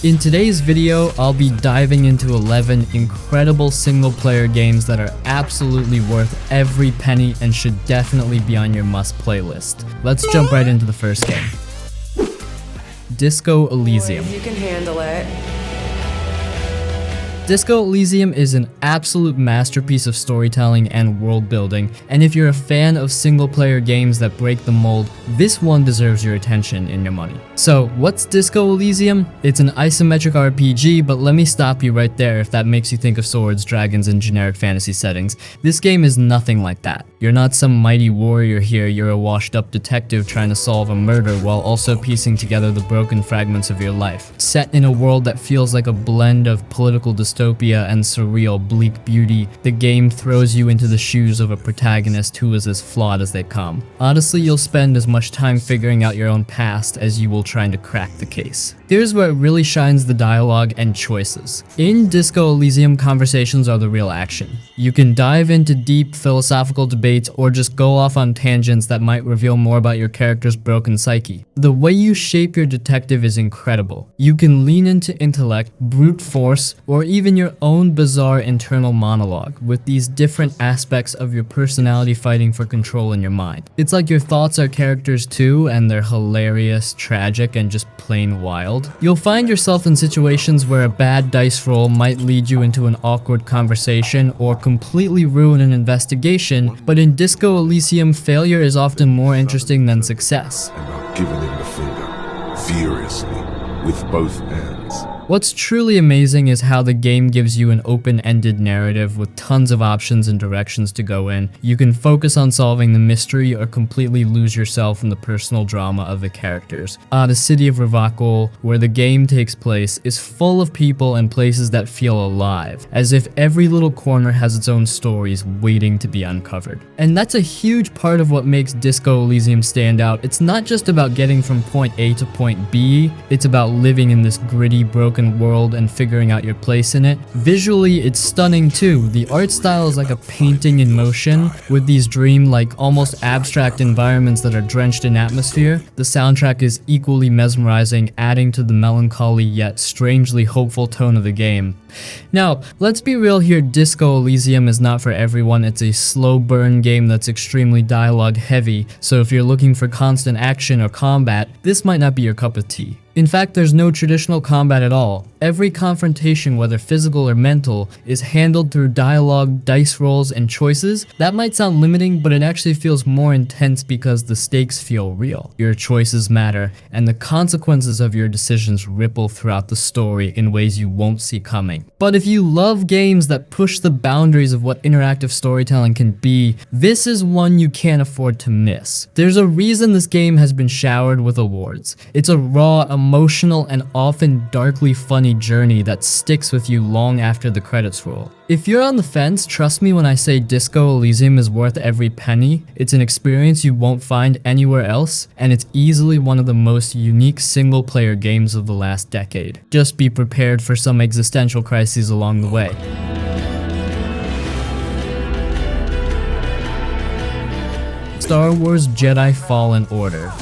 In today's video, I'll be diving into 11 incredible single-player games that are absolutely worth every penny and should definitely be on your must-play list. Let's jump right into the first game. Disco Elysium. Boys, you can handle it. Disco Elysium is an absolute masterpiece of storytelling and world building, and if you're a fan of single-player games that break the mold, this one deserves your attention and your money. So, what's Disco Elysium? It's an isometric RPG, but let me stop you right there if that makes you think of swords, dragons, and generic fantasy settings. This game is nothing like that. You're not some mighty warrior here, you're a washed-up detective trying to solve a murder while also piecing together the broken fragments of your life. Set in a world that feels like a blend of political dystopia and surreal, bleak beauty, the game throws you into the shoes of a protagonist who is as flawed as they come. Honestly, you'll spend as much time figuring out your own past as you will trying to crack the case. Here's where it really shines: the dialogue and choices. In Disco Elysium, conversations are the real action. You can dive into deep philosophical debates or just go off on tangents that might reveal more about your character's broken psyche. The way you shape your detective is incredible. You can lean into intellect, brute force, or even your own bizarre internal monologue, with these different aspects of your personality fighting for control in your mind. It's like your thoughts are characters too, and they're hilarious, tragic, and just plain wild. You'll find yourself in situations where a bad dice roll might lead you into an awkward conversation or completely ruin an investigation, but in Disco Elysium, failure is often more interesting than success. And I've given him the finger, furiously, with both hands. What's truly amazing is how the game gives you an open-ended narrative with tons of options and directions to go in. You can focus on solving the mystery or completely lose yourself in the personal drama of the characters. The city of Rivakol, where the game takes place, is full of people and places that feel alive, as if every little corner has its own stories waiting to be uncovered. And that's a huge part of what makes Disco Elysium stand out. It's not just about getting from point A to point B, it's about living in this gritty, broken world and figuring out your place in it. Visually, it's stunning too. The art style is like a painting in motion, with these dream-like, almost abstract environments that are drenched in atmosphere. The soundtrack is equally mesmerizing, adding to the melancholy yet strangely hopeful tone of the game. Now, let's be real here, Disco Elysium is not for everyone. It's a slow burn game that's extremely dialogue heavy, so if you're looking for constant action or combat, this might not be your cup of tea. In fact, there's no traditional combat at all. Every confrontation, whether physical or mental, is handled through dialogue, dice rolls, and choices. That might sound limiting, but it actually feels more intense because the stakes feel real. Your choices matter, and the consequences of your decisions ripple throughout the story in ways you won't see coming. But if you love games that push the boundaries of what interactive storytelling can be, this is one you can't afford to miss. There's a reason this game has been showered with awards. It's a raw, emotional, and often darkly funny journey that sticks with you long after the credits roll. If you're on the fence, trust me when I say Disco Elysium is worth every penny. It's an experience you won't find anywhere else, and it's easily one of the most unique single-player games of the last decade. Just be prepared for some existential crises along the way. Star Wars Jedi Fallen Order.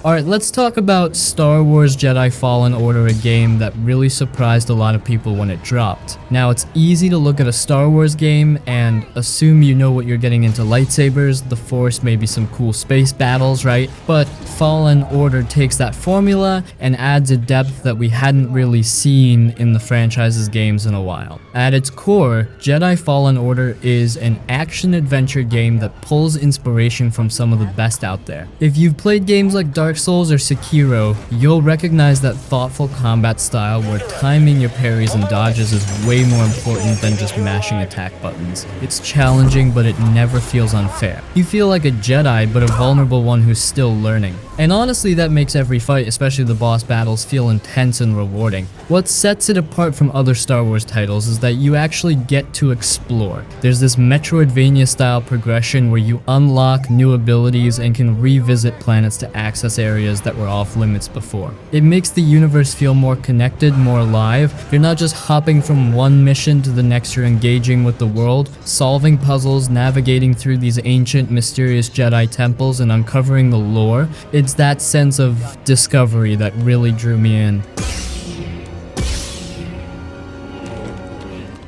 Alright, let's talk about Star Wars Jedi Fallen Order, a game that really surprised a lot of people when it dropped. Now, it's easy to look at a Star Wars game and assume you know what you're getting into: lightsabers, the Force, maybe some cool space battles, right? But Fallen Order takes that formula and adds a depth that we hadn't really seen in the franchise's games in a while. At its core, Jedi Fallen Order is an action-adventure game that pulls inspiration from some of the best out there. If you've played games like Dark Souls or Sekiro, you'll recognize that thoughtful combat style where timing your parries and dodges is way more important than just mashing attack buttons. It's challenging, but it never feels unfair. You feel like a Jedi, but a vulnerable one who's still learning. And honestly, that makes every fight, especially the boss battles, feel intense and rewarding. What sets it apart from other Star Wars titles is that you actually get to explore. There's this Metroidvania style progression where you unlock new abilities and can revisit planets to access areas that were off limits before. It makes the universe feel more connected, more alive. You're not just hopping from one mission to the next, you're engaging with the world, solving puzzles, navigating through these ancient, mysterious Jedi temples, and uncovering the lore. It's that sense of discovery that really drew me in.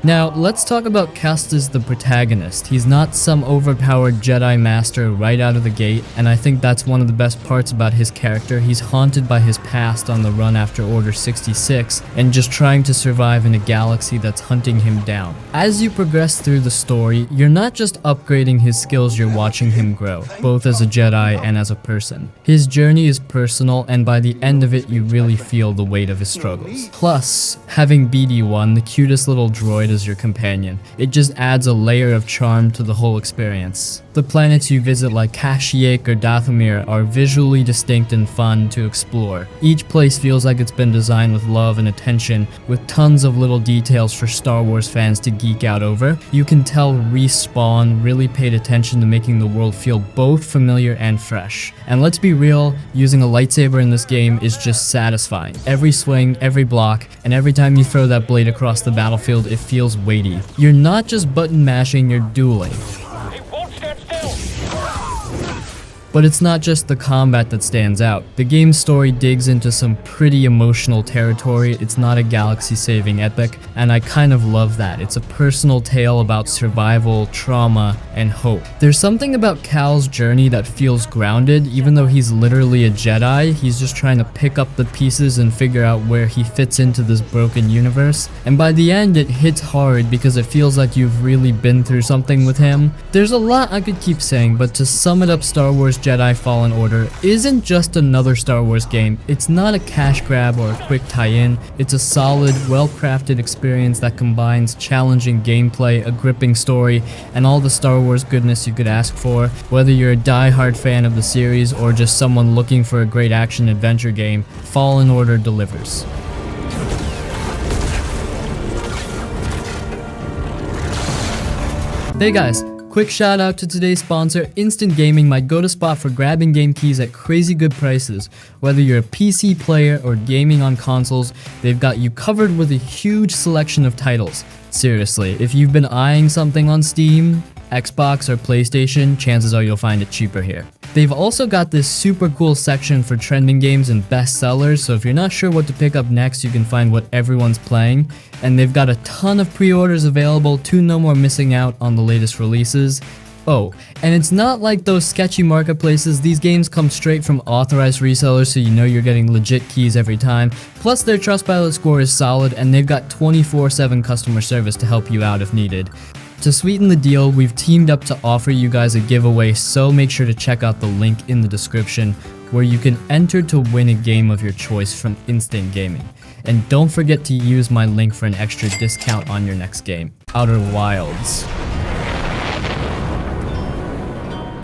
Now, let's talk about Kestis, the protagonist. He's not some overpowered Jedi master right out of the gate, and I think that's one of the best parts about his character. He's haunted by his past on the run after Order 66, and just trying to survive in a galaxy that's hunting him down. As you progress through the story, you're not just upgrading his skills, you're watching him grow, both as a Jedi and as a person. His journey is personal, and by the end of it, you really feel the weight of his struggles. Plus, having BD-1, the cutest little droid, as your companion, it just adds a layer of charm to the whole experience. The planets you visit like Kashyyyk or Dathomir are visually distinct and fun to explore. Each place feels like it's been designed with love and attention, with tons of little details for Star Wars fans to geek out over. You can tell Respawn really paid attention to making the world feel both familiar and fresh. And let's be real, using a lightsaber in this game is just satisfying. Every swing, every block, and every time you throw that blade across the battlefield, it feels weighty. You're not just button mashing, you're dueling. But it's not just the combat that stands out. The game's story digs into some pretty emotional territory. It's not a galaxy-saving epic, and I kind of love that. It's a personal tale about survival, trauma, and hope. There's something about Cal's journey that feels grounded. Even though he's literally a Jedi, he's just trying to pick up the pieces and figure out where he fits into this broken universe. And by the end, it hits hard because it feels like you've really been through something with him. There's a lot I could keep saying, but to sum it up, Star Wars Jedi Fallen Order isn't just another Star Wars game. It's not a cash grab or a quick tie-in. It's a solid, well-crafted experience that combines challenging gameplay, a gripping story, and all the Star Wars goodness you could ask for. Whether you're a die-hard fan of the series or just someone looking for a great action-adventure game, Fallen Order delivers. Hey guys! Quick shout out to today's sponsor, Instant Gaming, my go-to spot for grabbing game keys at crazy good prices. Whether you're a PC player or gaming on consoles, they've got you covered with a huge selection of titles. Seriously, if you've been eyeing something on Steam, Xbox, or PlayStation, chances are you'll find it cheaper here. They've also got this super cool section for trending games and bestsellers, so if you're not sure what to pick up next, you can find what everyone's playing. And they've got a ton of pre-orders available to no more missing out on the latest releases. Oh, and it's not like those sketchy marketplaces. These games come straight from authorized resellers, so you know you're getting legit keys every time. Plus their Trustpilot score is solid, and they've got 24/7 customer service to help you out if needed. To sweeten the deal, we've teamed up to offer you guys a giveaway, so make sure to check out the link in the description where you can enter to win a game of your choice from Instant Gaming. And don't forget to use my link for an extra discount on your next game. Outer Wilds.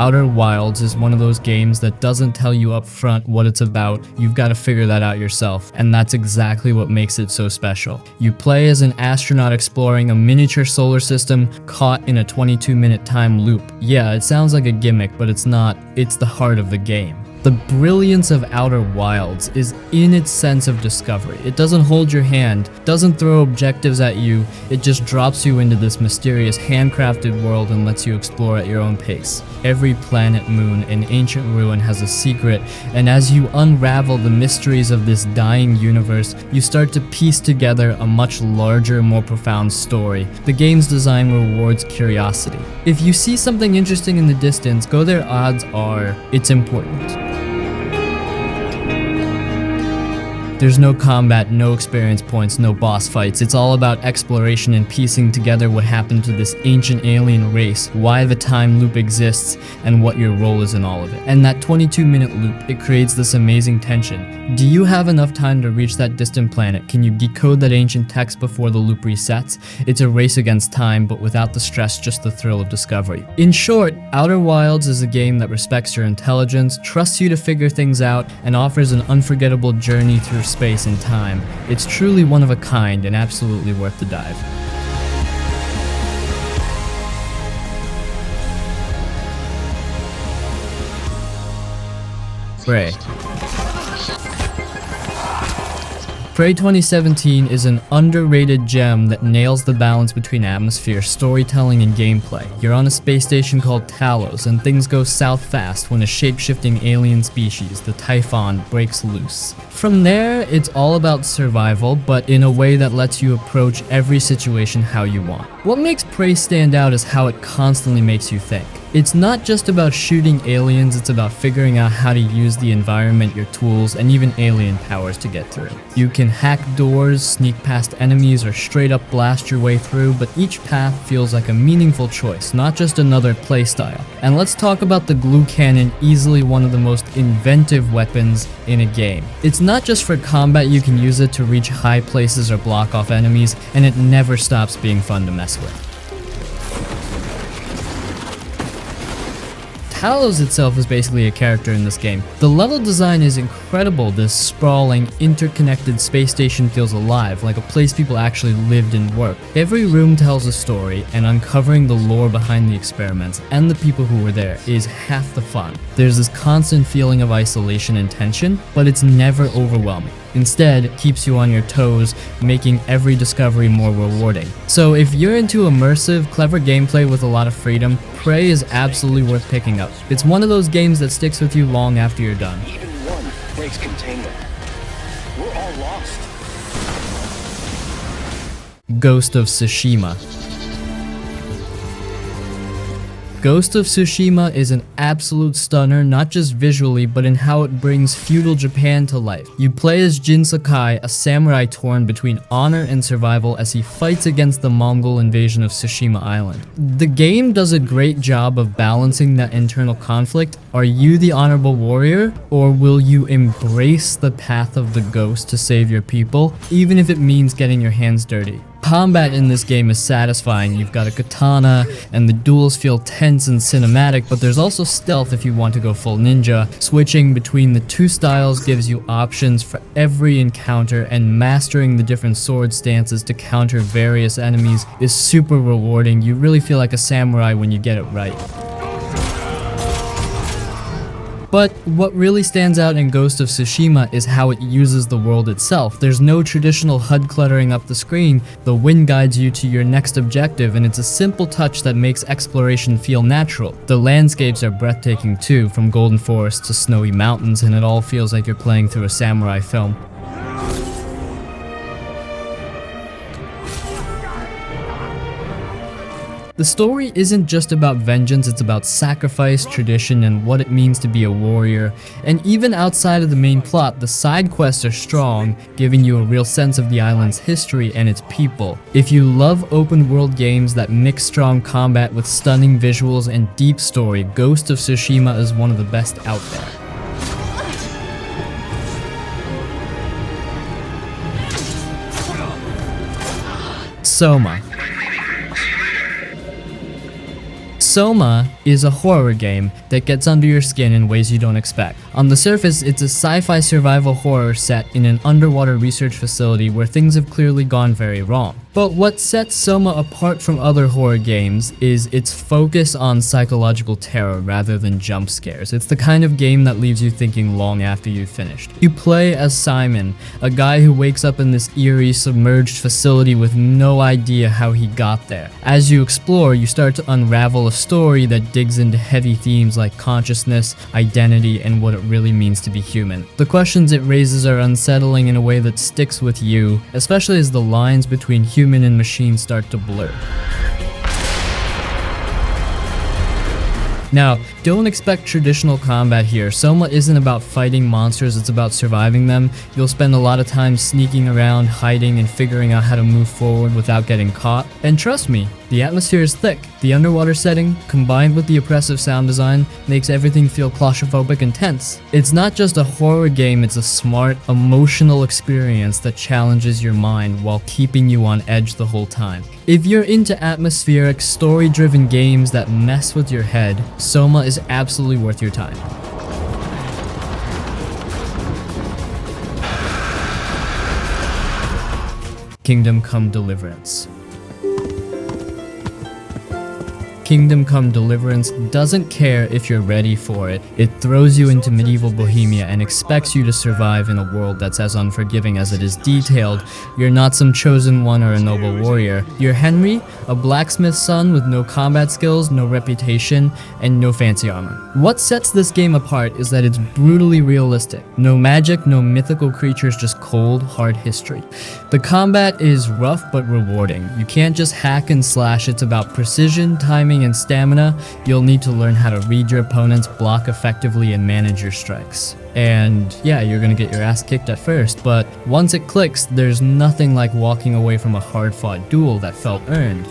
Outer Wilds is one of those games that doesn't tell you up front what it's about. You've got to figure that out yourself, and that's exactly what makes it so special. You play as an astronaut exploring a miniature solar system caught in a 22-minute time loop. Yeah, it sounds like a gimmick, but it's not. It's the heart of the game. The brilliance of Outer Wilds is in its sense of discovery. It doesn't hold your hand, doesn't throw objectives at you, it just drops you into this mysterious handcrafted world and lets you explore at your own pace. Every planet, moon, and ancient ruin has a secret, and as you unravel the mysteries of this dying universe, you start to piece together a much larger, more profound story. The game's design rewards curiosity. If you see something interesting in the distance, go there, odds are it's important. There's no combat, no experience points, no boss fights. It's all about exploration and piecing together what happened to this ancient alien race, why the time loop exists, and what your role is in all of it. And that 22-minute loop, it creates this amazing tension. Do you have enough time to reach that distant planet? Can you decode that ancient text before the loop resets? It's a race against time, but without the stress, just the thrill of discovery. In short, Outer Wilds is a game that respects your intelligence, trusts you to figure things out, and offers an unforgettable journey through space and time. It's truly one of a kind and absolutely worth the dive. Prey. Prey 2017 is an underrated gem that nails the balance between atmosphere, storytelling, and gameplay. You're on a space station called Talos, and things go south fast when a shape-shifting alien species, the Typhon, breaks loose. From there, it's all about survival, but in a way that lets you approach every situation how you want. What makes Prey stand out is how it constantly makes you think. It's not just about shooting aliens, it's about figuring out how to use the environment, your tools, and even alien powers to get through. You can hack doors, sneak past enemies, or straight up blast your way through, but each path feels like a meaningful choice, not just another playstyle. And let's talk about the glue cannon, easily one of the most inventive weapons in a game. It's not just for combat, you can use it to reach high places or block off enemies, and it never stops being fun to mess with. Talos itself is basically a character in this game. The level design is incredible. This sprawling, interconnected space station feels alive, like a place people actually lived and worked. Every room tells a story, and uncovering the lore behind the experiments and the people who were there is half the fun. There's this constant feeling of isolation and tension, but it's never overwhelming. Instead, it keeps you on your toes, making every discovery more rewarding. So if you're into immersive, clever gameplay with a lot of freedom, Prey is absolutely worth picking up. It's one of those games that sticks with you long after you're done. Even one breaks containment. We're all lost. Ghost of Tsushima. Ghost of Tsushima is an absolute stunner, not just visually, but in how it brings feudal Japan to life. You play as Jin Sakai, a samurai torn between honor and survival as he fights against the Mongol invasion of Tsushima Island. The game does a great job of balancing that internal conflict. Are you the honorable warrior, or will you embrace the path of the ghost to save your people, even if it means getting your hands dirty? Combat in this game is satisfying. You've got a katana, and the duels feel tense and cinematic, but there's also stealth if you want to go full ninja. Switching between the two styles gives you options for every encounter, and mastering the different sword stances to counter various enemies is super rewarding. You really feel like a samurai when you get it right. But what really stands out in Ghost of Tsushima is how it uses the world itself. There's no traditional HUD cluttering up the screen. The wind guides you to your next objective, and it's a simple touch that makes exploration feel natural. The landscapes are breathtaking too, from golden forests to snowy mountains, and it all feels like you're playing through a samurai film. The story isn't just about vengeance, it's about sacrifice, tradition, and what it means to be a warrior. And even outside of the main plot, the side quests are strong, giving you a real sense of the island's history and its people. If you love open world games that mix strong combat with stunning visuals and deep story, Ghost of Tsushima is one of the best out there. SOMA. SOMA is a horror game that gets under your skin in ways you don't expect. On the surface, it's a sci-fi survival horror set in an underwater research facility where things have clearly gone very wrong. But what sets SOMA apart from other horror games is its focus on psychological terror rather than jump scares. It's the kind of game that leaves you thinking long after you've finished. You play as Simon, a guy who wakes up in this eerie, submerged facility with no idea how he got there. As you explore, you start to unravel a story that digs into heavy themes like consciousness, identity, and what it really means to be human. The questions it raises are unsettling in a way that sticks with you, especially as the lines between human and machine start to blur. Now, don't expect traditional combat here. SOMA isn't about fighting monsters, it's about surviving them. You'll spend a lot of time sneaking around, hiding, and figuring out how to move forward without getting caught. And trust me, the atmosphere is thick. The underwater setting, combined with the oppressive sound design, makes everything feel claustrophobic and tense. It's not just a horror game, it's a smart, emotional experience that challenges your mind while keeping you on edge the whole time. If you're into atmospheric, story-driven games that mess with your head, SOMA is absolutely worth your time. Kingdom Come Deliverance. Kingdom Come Deliverance doesn't care if you're ready for it. It throws you into medieval Bohemia and expects you to survive in a world that's as unforgiving as it is detailed. You're not some chosen one or a noble warrior. You're Henry, a blacksmith's son with no combat skills, no reputation, and no fancy armor. What sets this game apart is that it's brutally realistic. No magic, no mythical creatures, just cold, hard history. The combat is rough but rewarding. You can't just hack and slash, it's about precision, timing, and stamina. You'll need to learn how to read your opponents, block effectively, and manage your strikes. And yeah, you're gonna get your ass kicked at first, but once it clicks, there's nothing like walking away from a hard-fought duel that felt earned.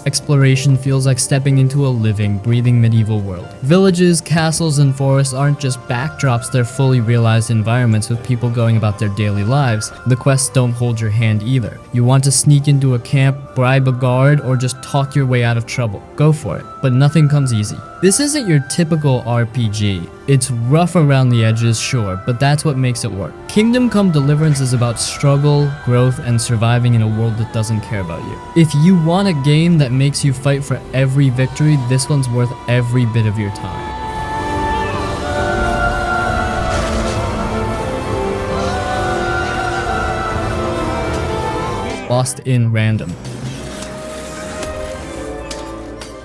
Exploration feels like stepping into a living, breathing medieval world. Villages, castles, and forests aren't just backdrops, they're fully realized environments with people going about their daily lives. The quests don't hold your hand either. You want to sneak into a camp, bribe a guard, or just talk your way out of trouble. Go for it, but nothing comes easy. This isn't your typical RPG. It's rough around the edges, sure, but that's what makes it work. Kingdom Come Deliverance is about struggle, growth, and surviving in a world that doesn't care about you. If you want a game that makes you fight for every victory, this one's worth every bit of your time. Lost in Random.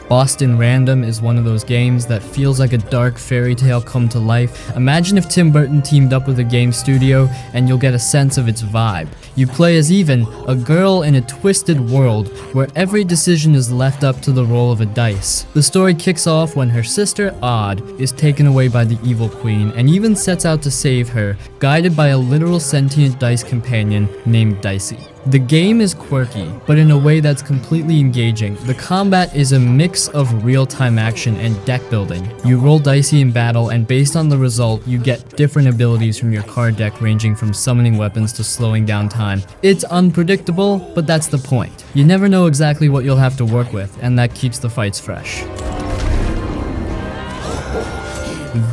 Lost in Random is one of those games that feels like a dark fairy tale come to life. Imagine if Tim Burton teamed up with a game studio and you'll get a sense of its vibe. You play as Even, a girl in a twisted world where every decision is left up to the roll of a dice. The story kicks off when her sister, Odd, is taken away by the evil queen and Even sets out to save her, guided by a literal sentient dice companion named Dicey. The game is quirky, but in a way that's completely engaging. The combat is a mix of real-time action and deck building. You roll dicey in battle, and based on the result, you get different abilities from your card deck ranging from summoning weapons to slowing down time. It's unpredictable, but that's the point. You never know exactly what you'll have to work with, and that keeps the fights fresh.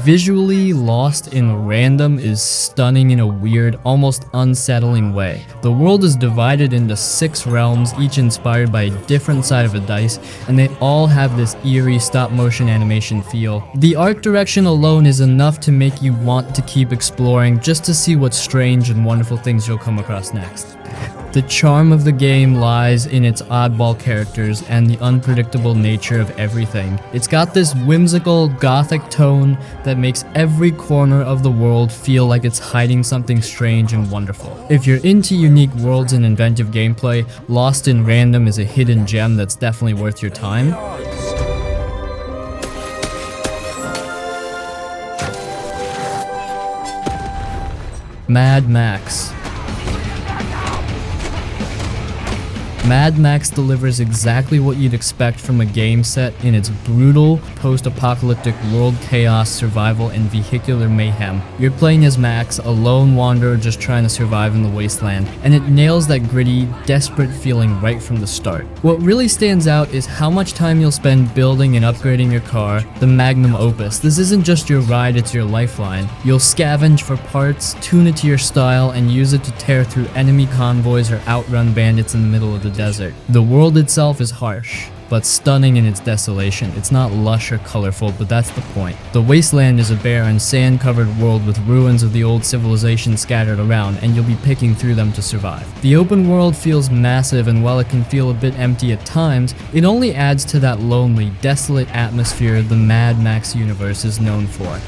Visually, Lost in Random is stunning in a weird, almost unsettling way. The world is divided into 6 realms, each inspired by a different side of a dice, and they all have this eerie stop-motion animation feel. The art direction alone is enough to make you want to keep exploring just to see what strange and wonderful things you'll come across next. The charm of the game lies in its oddball characters and the unpredictable nature of everything. It's got this whimsical, gothic tone that makes every corner of the world feel like it's hiding something strange and wonderful. If you're into unique worlds and inventive gameplay, Lost in Random is a hidden gem that's definitely worth your time. Mad Max. Mad Max delivers exactly what you'd expect from a game set in its brutal, post-apocalyptic world chaos, survival, and vehicular mayhem. You're playing as Max, a lone wanderer just trying to survive in the wasteland, and it nails that gritty, desperate feeling right from the start. What really stands out is how much time you'll spend building and upgrading your car, the magnum opus. This isn't just your ride, it's your lifeline. You'll scavenge for parts, tune it to your style, and use it to tear through enemy convoys or outrun bandits in the middle of the desert. The world itself is harsh, but stunning in its desolation. It's not lush or colorful, but that's the point. The wasteland is a barren, sand-covered world with ruins of the old civilization scattered around, and you'll be picking through them to survive. The open world feels massive, and while it can feel a bit empty at times, it only adds to that lonely, desolate atmosphere the Mad Max universe is known for.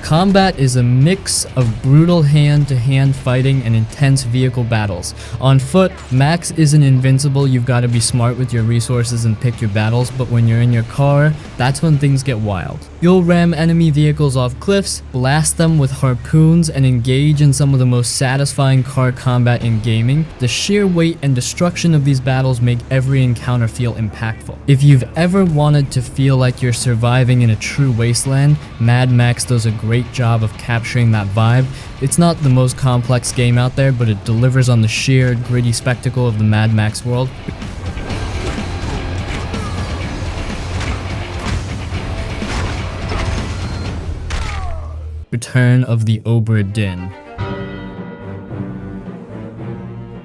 Combat is a mix of brutal hand-to-hand fighting and intense vehicle battles. On foot, Max isn't invincible, you've got to be smart with your resources and pick your battles, but when you're in your car, that's when things get wild. You'll ram enemy vehicles off cliffs, blast them with harpoons, and engage in some of the most satisfying car combat in gaming. The sheer weight and destruction of these battles make every encounter feel impactful. If you've ever wanted to feel like you're surviving in a true wasteland, Mad Max does a great job of capturing that vibe. It's not the most complex game out there, but it delivers on the sheer, gritty spectacle of the Mad Max world. Return of the Obra Dinn.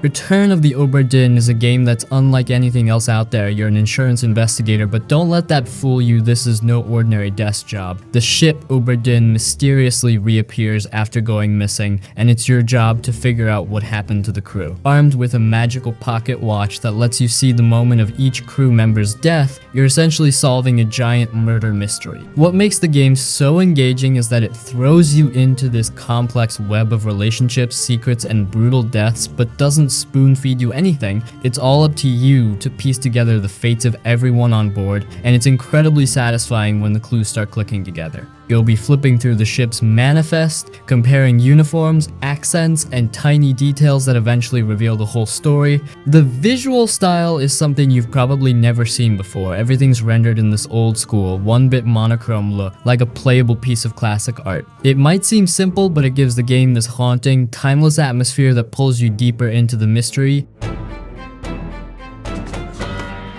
Return of the Obra Dinn is a game that's unlike anything else out there. You're an insurance investigator, but don't let that fool you. This is no ordinary desk job. The ship Obra Dinn mysteriously reappears after going missing, and it's your job to figure out what happened to the crew. Armed with a magical pocket watch that lets you see the moment of each crew member's death, you're essentially solving a giant murder mystery. What makes the game so engaging is that it throws you into this complex web of relationships, secrets, and brutal deaths, but doesn't spoon-feed you anything. It's all up to you to piece together the fates of everyone on board, and it's incredibly satisfying when the clues start clicking together. You'll be flipping through the ship's manifest, comparing uniforms, accents, and tiny details that eventually reveal the whole story. The visual style is something you've probably never seen before. Everything's rendered in this old school, one-bit monochrome look, like a playable piece of classic art. It might seem simple, but it gives the game this haunting, timeless atmosphere that pulls you deeper into the mystery.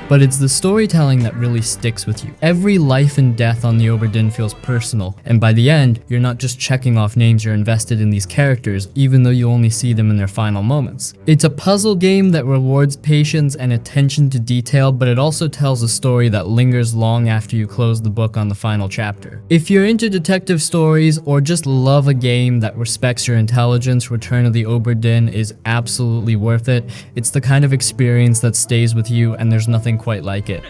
But it's the storytelling that really sticks with you. Every life and death on the Obra Dinn feels personal, and by the end, you're not just checking off names, you're invested in these characters, even though you only see them in their final moments. It's a puzzle game that rewards patience and attention to detail, but it also tells a story that lingers long after you close the book on the final chapter. If you're into detective stories or just love a game that respects your intelligence, Return of the Obra Dinn is absolutely worth it. It's the kind of experience that stays with you, and there's nothing quite like it.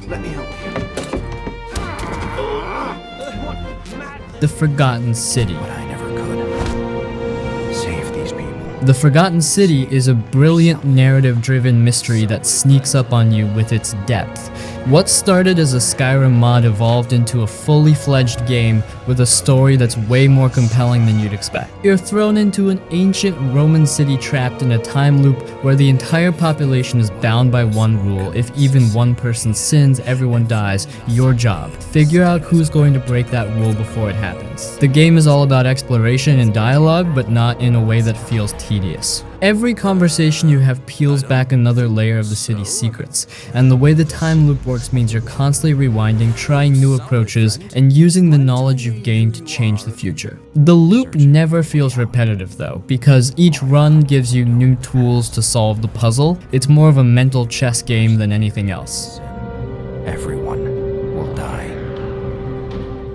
Let me help you. The Forgotten City. But I never could save these people. The Forgotten City is a brilliant narrative-driven mystery that sneaks up on you with its depth. What started as a Skyrim mod evolved into a fully fledged game with a story that's way more compelling than you'd expect. You're thrown into an ancient Roman city trapped in a time loop where the entire population is bound by one rule: if even one person sins, everyone dies. Your job. Figure out who's going to break that rule before it happens. The game is all about exploration and dialogue, but not in a way that feels tedious. Every conversation you have peels back another layer of the city's secrets, and the way the time loop works means you're constantly rewinding, trying new approaches, and using the knowledge you've gained to change the future. The loop never feels repetitive though, because each run gives you new tools to solve the puzzle. It's more of a mental chess game than anything else. Everyone will die.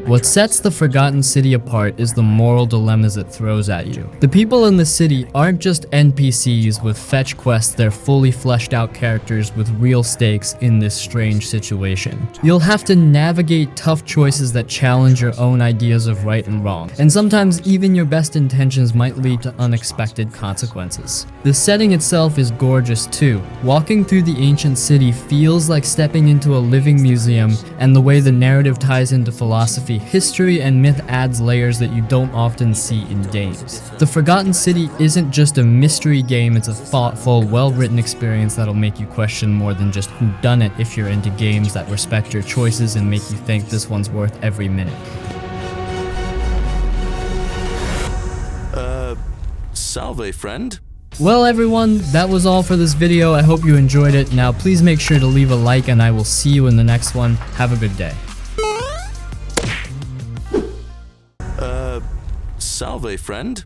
What sets the Forgotten City apart is the moral dilemmas it throws at you. The people in the city aren't just NPCs with fetch quests, they're fully fleshed out characters with real stakes in this strange situation. You'll have to navigate tough choices that challenge your own ideas of right and wrong, and sometimes even your best intentions might lead to unexpected consequences. The setting itself is gorgeous too. Walking through the ancient city feels like stepping into a living museum, and the way the narrative ties into philosophy, history, and myth adds layers that you don't often see in games. The Forgotten City isn't just a mystery game, it's a thoughtful, well-written experience that'll make you question more than just whodunit if you're into games that respect your choices and make you think this one's worth every minute. Salve, friend. Well everyone, that was all for this video. I hope you enjoyed it. Now please make sure to leave a like and I will see you in the next one. Have a good day. Salve, friend.